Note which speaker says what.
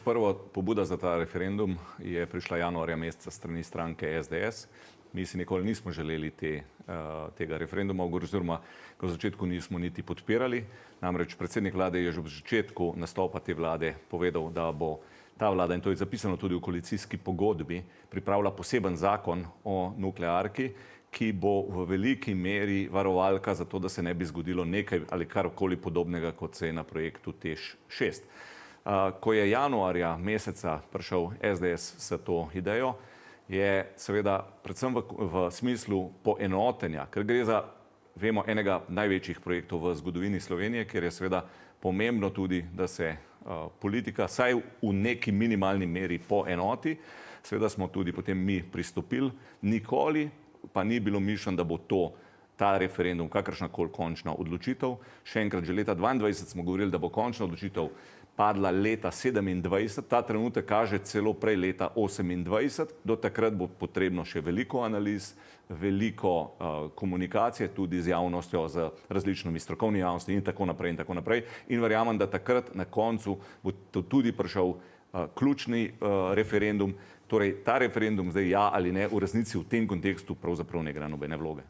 Speaker 1: prvo, pobuda za ta referendum je prišla januarja meseca strani stranke SDS. Mi si nikoli nismo želeli tega referenduma, oziroma ga v začetku nismo niti podpirali. Namreč predsednik vlade je že v začetku nastopa te vlade povedal, da bo ta vlada, in to je zapisano tudi v koalicijski pogodbi, pripravila poseben zakon o nuklearki, ki bo v veliki meri varovalka za to, da se ne bi zgodilo nekaj ali karkoli podobnega, kot se je na projektu TEŠ 6. Ko je januarja meseca prišel SDS s to idejo, je seveda predvsem v smislu poenotenja, ker gre za, vemo, enega največjih projektov v zgodovini Slovenije, kjer je seveda pomembno tudi, da se politika vsaj v neki minimalni meri poenoti. Seveda smo tudi potem mi pristopili, nikoli pa ni bilo mišljeno, da bo ta referendum kakršnakoli končna odločitev. Še enkrat, že leta 2022 smo govorili, da bo končna odločitev padla leta 2027, ta trenutek kaže celo prej leta 2028, do takrat bo potrebno še veliko analiz, veliko komunikacije tudi z javnostjo, z različnimi strokovnimi javnostmi in tako naprej in tako naprej. In verjamem, da takrat na koncu bo tudi prišel ključni referendum. Torej, ta referendum zdaj ja ali ne v resnici v tem kontekstu pravzaprav ne igra nobene vloge.